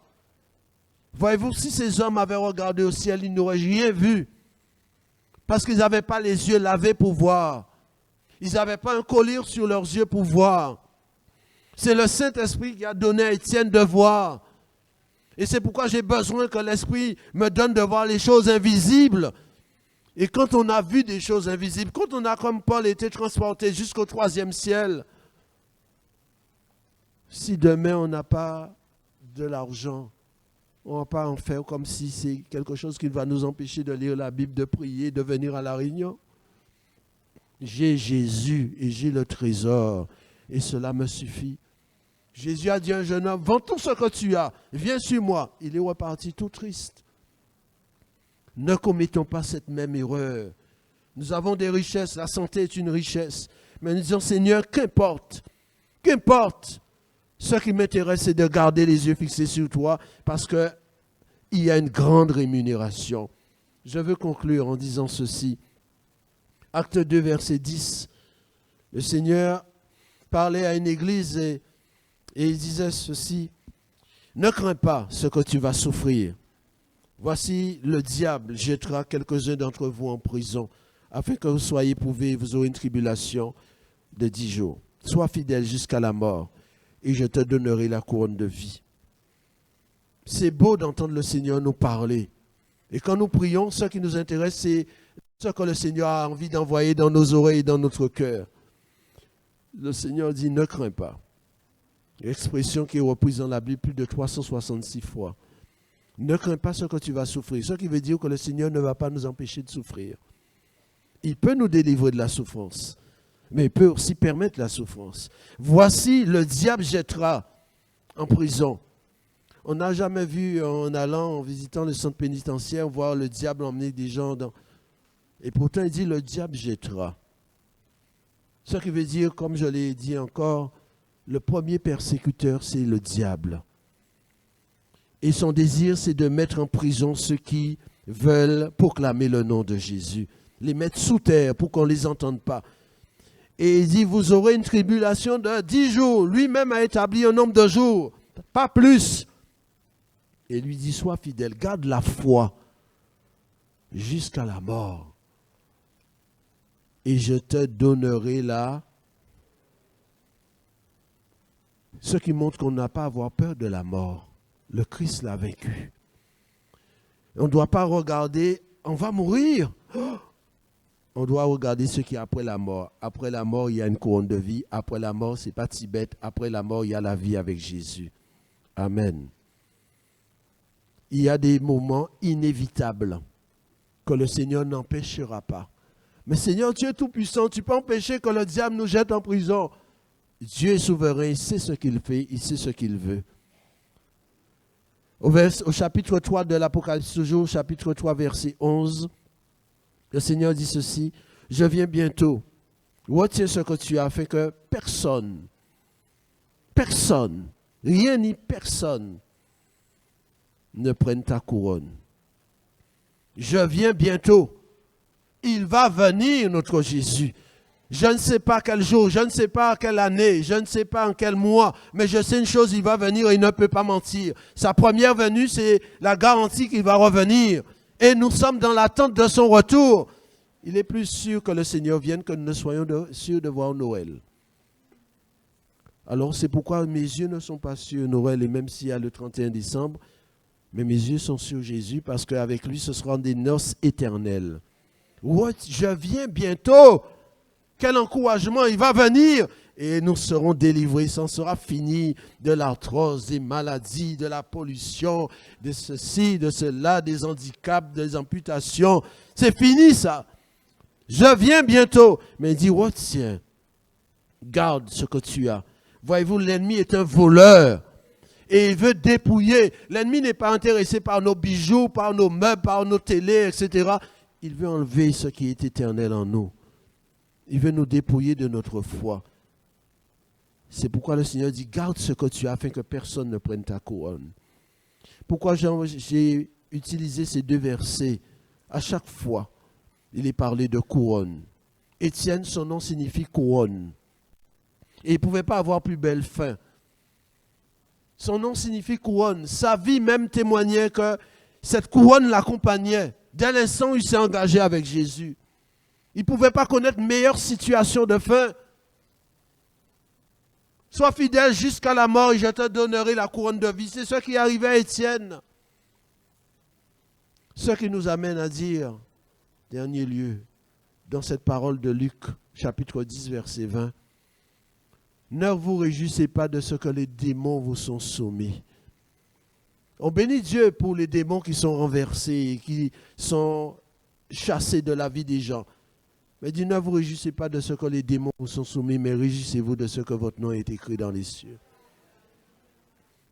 Voyez-vous, si ces hommes avaient regardé au ciel, ils n'auraient rien vu. Parce qu'ils n'avaient pas les yeux lavés pour voir. Ils n'avaient pas un collier sur leurs yeux pour voir. C'est le Saint-Esprit qui a donné à Étienne de voir. Et c'est pourquoi j'ai besoin que l'Esprit me donne de voir les choses invisibles. Et quand on a vu des choses invisibles, quand on a, comme Paul, été transporté jusqu'au 3e ciel, si demain on n'a pas de l'argent, on ne va pas en faire comme si c'est quelque chose qui va nous empêcher de lire la Bible, de prier, de venir à la réunion. J'ai Jésus et j'ai le trésor et cela me suffit. Jésus a dit à un jeune homme, vends tout ce que tu as, viens sur moi. Il est reparti tout triste. Ne commettons pas cette même erreur. Nous avons des richesses, la santé est une richesse. Mais nous disons, Seigneur, qu'importe. Ce qui m'intéresse, c'est de garder les yeux fixés sur toi parce qu'il y a une grande rémunération. Je veux conclure en disant ceci. Acte 2, verset 10. Le Seigneur parlait à une église et il disait ceci. Ne crains pas ce que tu vas souffrir. Voici le diable jettera quelques-uns d'entre vous en prison, afin que vous soyez éprouvés et vous aurez une tribulation de 10 jours. Sois fidèle jusqu'à la mort, et je te donnerai la couronne de vie. C'est beau d'entendre le Seigneur nous parler. Et quand nous prions, ce qui nous intéresse, c'est ce que le Seigneur a envie d'envoyer dans nos oreilles et dans notre cœur. Le Seigneur dit, ne crains pas. L'expression qui est reprise dans la Bible plus de 366 fois. Ne crains pas ce que tu vas souffrir. Ce qui veut dire que le Seigneur ne va pas nous empêcher de souffrir. Il peut nous délivrer de la souffrance, mais il peut aussi permettre la souffrance. Voici, le diable jettera en prison. On n'a jamais vu, en allant, en visitant le centre pénitentiaire, voir le diable emmener des gens dans... Et pourtant, il dit, le diable jettera. Ce qui veut dire, comme je l'ai dit encore, le premier persécuteur, c'est le diable. Et son désir, c'est de mettre en prison ceux qui veulent proclamer le nom de Jésus. Les mettre sous terre pour qu'on ne les entende pas. Et il dit, vous aurez une tribulation de 10 jours. Lui-même a établi un nombre de jours, pas plus. Et lui dit, sois fidèle, garde la foi jusqu'à la mort. Et je te donnerai là ce qui montre qu'on n'a pas à avoir peur de la mort. Le Christ l'a vaincu. On ne doit pas regarder, on va mourir. On doit regarder ce qui est après la mort. Après la mort, il y a une couronne de vie. Après la mort, ce n'est pas Tibet. Après la mort, il y a la vie avec Jésus. Amen. Il y a des moments inévitables que le Seigneur n'empêchera pas. Mais Seigneur, tu es tout puissant. Tu peux empêcher que le diable nous jette en prison. Dieu est souverain. Il sait ce qu'il fait. Il sait ce qu'il veut. Au chapitre 3 de l'Apocalypse, toujours, chapitre 3, verset 11, le Seigneur dit ceci, « Je viens bientôt. Retiens ce que tu as afin que personne, rien ni personne ne prenne ta couronne. Je viens bientôt. Il va venir, notre Jésus. Je ne sais pas quel jour, je ne sais pas quelle année, je ne sais pas en quel mois, mais je sais une chose, il va venir et il ne peut pas mentir. Sa première venue, c'est la garantie qu'il va revenir. Et nous sommes dans l'attente de son retour. Il est plus sûr que le Seigneur vienne que nous ne soyons sûrs de voir Noël. Alors c'est pourquoi mes yeux ne sont pas sur Noël, et même s'il y a le 31 décembre, mais mes yeux sont sur Jésus parce qu'avec lui, ce seront des noces éternelles. Je viens bientôt. Quel encouragement, il va venir et nous serons délivrés. Ça sera fini de l'arthrose, des maladies, de la pollution, de ceci, de cela, des handicaps, des amputations. C'est fini ça. Je viens bientôt. Mais il dit, tiens, garde ce que tu as. Voyez-vous, l'ennemi est un voleur et il veut dépouiller. L'ennemi n'est pas intéressé par nos bijoux, par nos meubles, par nos télés, etc. Il veut enlever ce qui est éternel en nous. Il veut nous dépouiller de notre foi. C'est pourquoi le Seigneur dit, garde ce que tu as afin que personne ne prenne ta couronne. Pourquoi j'ai utilisé ces deux versets? À chaque fois, il est parlé de couronne. Étienne, son nom signifie couronne. Et il ne pouvait pas avoir plus belle fin. Son nom signifie couronne. Sa vie même témoignait que cette couronne l'accompagnait. Dès l'instant où il s'est engagé avec Jésus. Il ne pouvait pas connaître meilleure situation de fin. Sois fidèle jusqu'à la mort et je te donnerai la couronne de vie. C'est ce qui arrivait à Étienne. Ce qui nous amène à dire, dernier lieu, dans cette parole de Luc, chapitre 10, verset 20, « Ne vous réjouissez pas de ce que les démons vous sont soumis. » On bénit Dieu pour les démons qui sont renversés, qui sont chassés de la vie des gens. Mais dit, ne vous réjouissez pas de ce que les démons vous sont soumis, mais réjouissez-vous de ce que votre nom est écrit dans les cieux.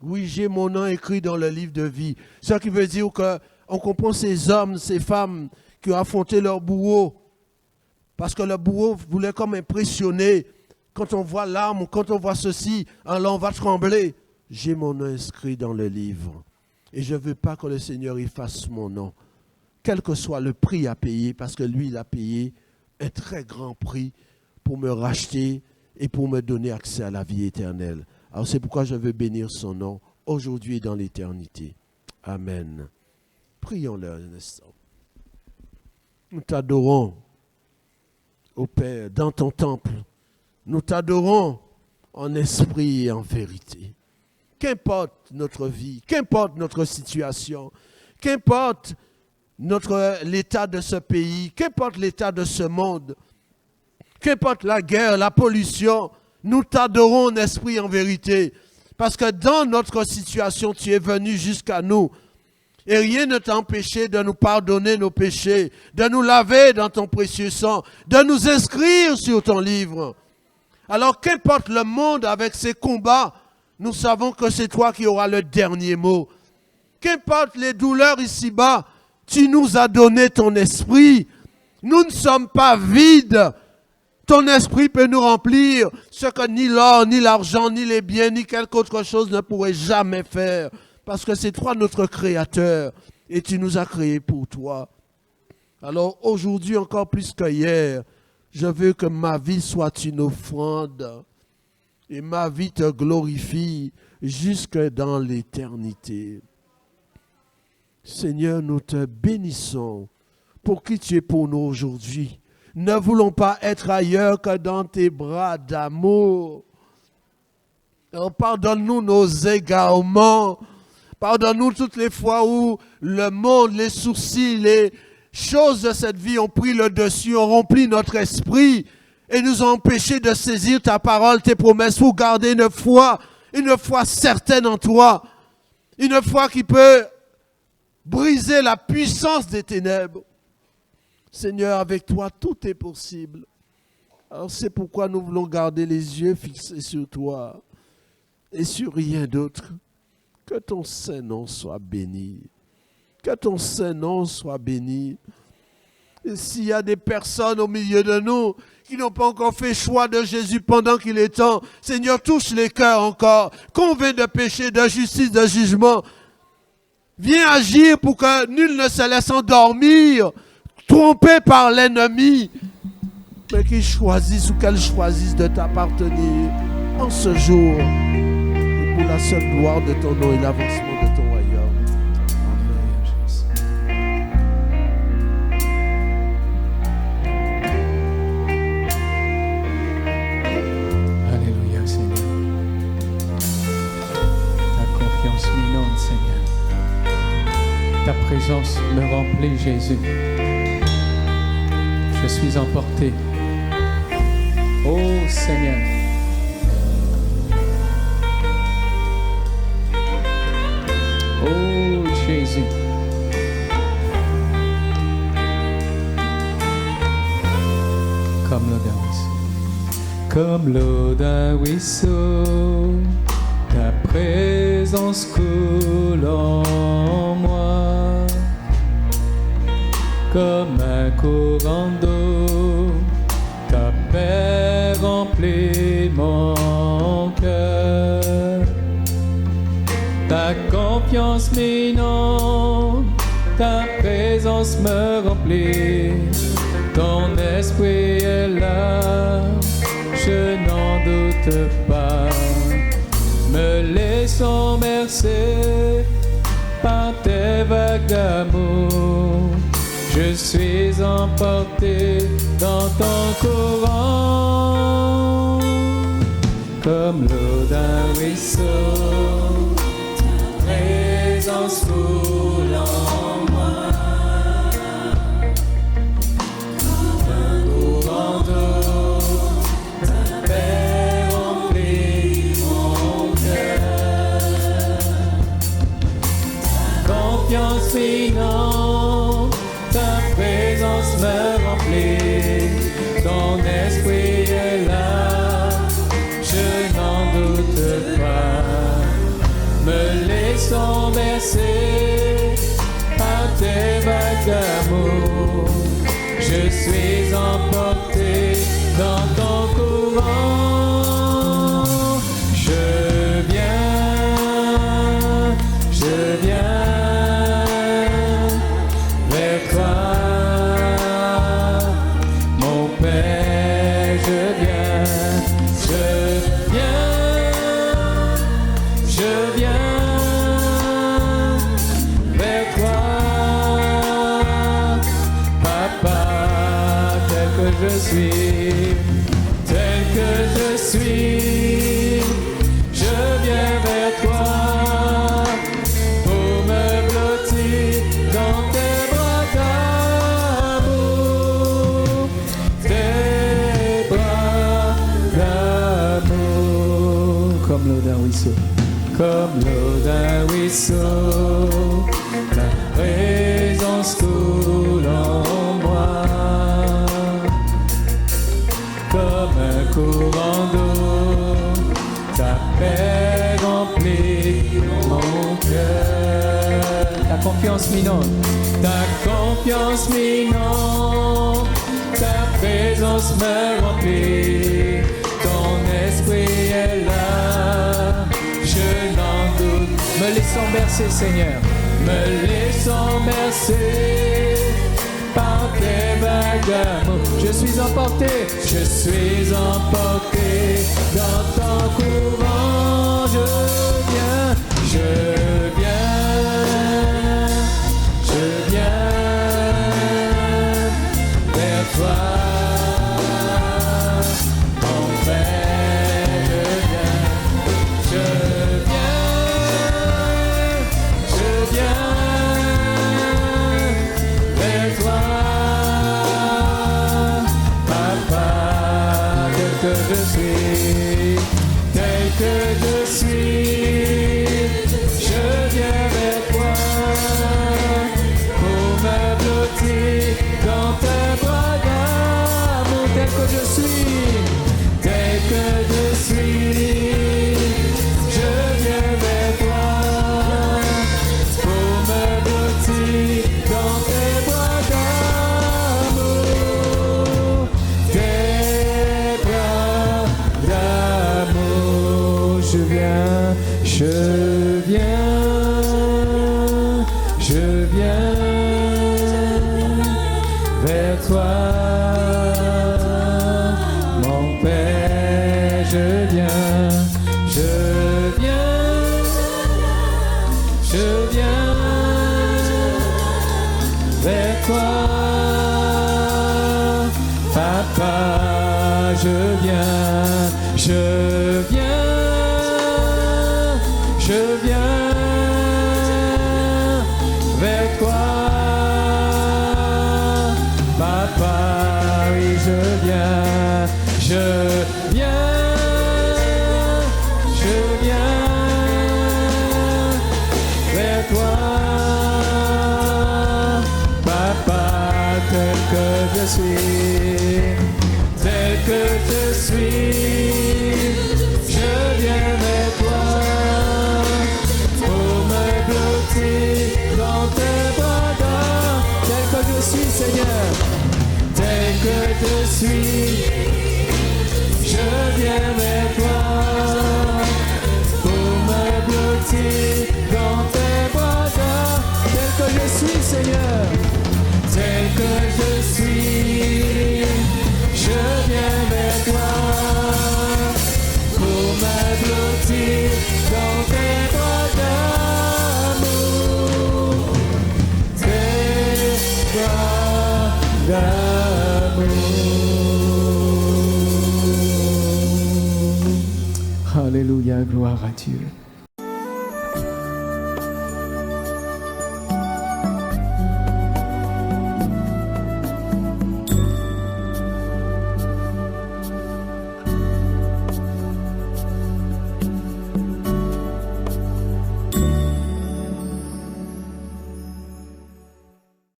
Oui, j'ai mon nom écrit dans le livre de vie. Ce qui veut dire qu'on comprend ces hommes, ces femmes qui ont affronté leur bourreau. Parce que le bourreau voulait comme impressionner. Quand on voit l'arme, quand on voit ceci, alors on va trembler. J'ai mon nom inscrit dans le livre. Et je ne veux pas que le Seigneur efface mon nom. Quel que soit le prix à payer, parce que lui, il a payé un très grand prix pour me racheter et pour me donner accès à la vie éternelle. Alors c'est pourquoi je veux bénir son nom aujourd'hui et dans l'éternité. Amen. Prions-le un instant. Nous t'adorons, ô Père, dans ton temple. Nous t'adorons en esprit et en vérité. Qu'importe notre vie, qu'importe notre situation, qu'importe l'état de ce pays, qu'importe l'état de ce monde, qu'importe la guerre, la pollution, nous t'adorons en esprit et en vérité. Parce que dans notre situation, tu es venu jusqu'à nous. Et rien ne t'a empêché de nous pardonner nos péchés, de nous laver dans ton précieux sang, de nous inscrire sur ton livre. Alors qu'importe le monde avec ses combats, nous savons que c'est toi qui auras le dernier mot. Qu'importe les douleurs ici-bas, tu nous as donné ton esprit. Nous ne sommes pas vides. Ton esprit peut nous remplir ce que ni l'or, ni l'argent, ni les biens, ni quelque autre chose ne pourrait jamais faire. Parce que c'est toi notre Créateur et tu nous as créés pour toi. Alors aujourd'hui encore plus que hier, je veux que ma vie soit une offrande et ma vie te glorifie jusque dans l'éternité. Seigneur, nous te bénissons pour qui tu es pour nous aujourd'hui. Ne voulons pas être ailleurs que dans tes bras d'amour. Alors pardonne-nous nos égarements. Pardonne-nous toutes les fois où le monde, les soucis, les choses de cette vie ont pris le dessus, ont rempli notre esprit et nous ont empêchés de saisir ta parole, tes promesses pour garder une foi certaine en toi, une foi qui peut briser la puissance des ténèbres. Seigneur, avec toi, tout est possible. Alors c'est pourquoi nous voulons garder les yeux fixés sur toi et sur rien d'autre. Que ton Saint-Nom soit béni. Que ton Saint-Nom soit béni. Et s'il y a des personnes au milieu de nous qui n'ont pas encore fait choix de Jésus pendant qu'il est temps, Seigneur, touche les cœurs encore. Convainc de péché, de justice, de jugement. Viens agir pour que nul ne se laisse endormir, trompé par l'ennemi, mais qu'ils choisissent ou qu'elles choisissent de t'appartenir en ce jour. Pour la seule gloire de ton nom et l'avancement de ton royaume. Alléluia, Seigneur. Ta confiance m'inonde, Seigneur. Ta présence me remplit, Jésus. Je suis emporté. Oh, Seigneur. Oh Jésus, comme l'eau d'un ruisseau, ta présence coule en moi, comme un courant d'eau, ta paix remplit mon cœur. Ta confiance m'inonde, ta présence me remplit, ton esprit est là, je n'en doute pas. Me laissons bercer par tes vagues d'amour, je suis emporté dans ton courant, comme l'eau d'un ruisseau. Présence coule en moi, comme un courant d'eau, ta paix remplit mon cœur. Ta confiance m'inonde, ta présence me remplit, ton esprit est là, je n'en doute pas. Me laissons bercer par tes vagues d'amour, je suis emporté dans ton courant. Je viens vers toi, mon suis, tel que je suis, je viens vers toi pour me blottir dans tes bras d'amour, tes bras d'amour, comme l'eau d'un ruisseau, comme l'eau d'un ruisseau, ta présence coule en moi, comme un courant d'eau, ta paix remplit mon cœur. Ta confiance m'inonde, ta confiance m'inonde, ta présence me remplit, ton esprit est là, je n'en doute. Me laissons bercer, Seigneur, me laissons bercer par tes vagues d'amour. Je suis emporté dans ton courant. Je viens vers toi, mon Père. Je viens vers toi, Papa, tel que je suis, tel que je suis, je viens vers toi pour me blottir dans tes bras d'amour, tel que je suis, tel que je suis, je viens vers toi pour me blottir dans tes bras d'amour, tes bras d'amour. Je viens vers toi, mon Père. Je viens vers toi, Papa. Je viens vers toi, Papa. Oui, je viens vers toi, Papa, tel que je suis, tel que je suis, je viens vers toi pour me blottir dans tes bras d'amour, tel que je suis, Seigneur, tel que je suis, je viens vers toi pour me blottir dans tes bras d'amour, tel que je suis, Seigneur, tel que je suis, je viens vers toi pour me blottir dans tes bras d'amour, tes bras d'amour. Alléluia, gloire à Dieu.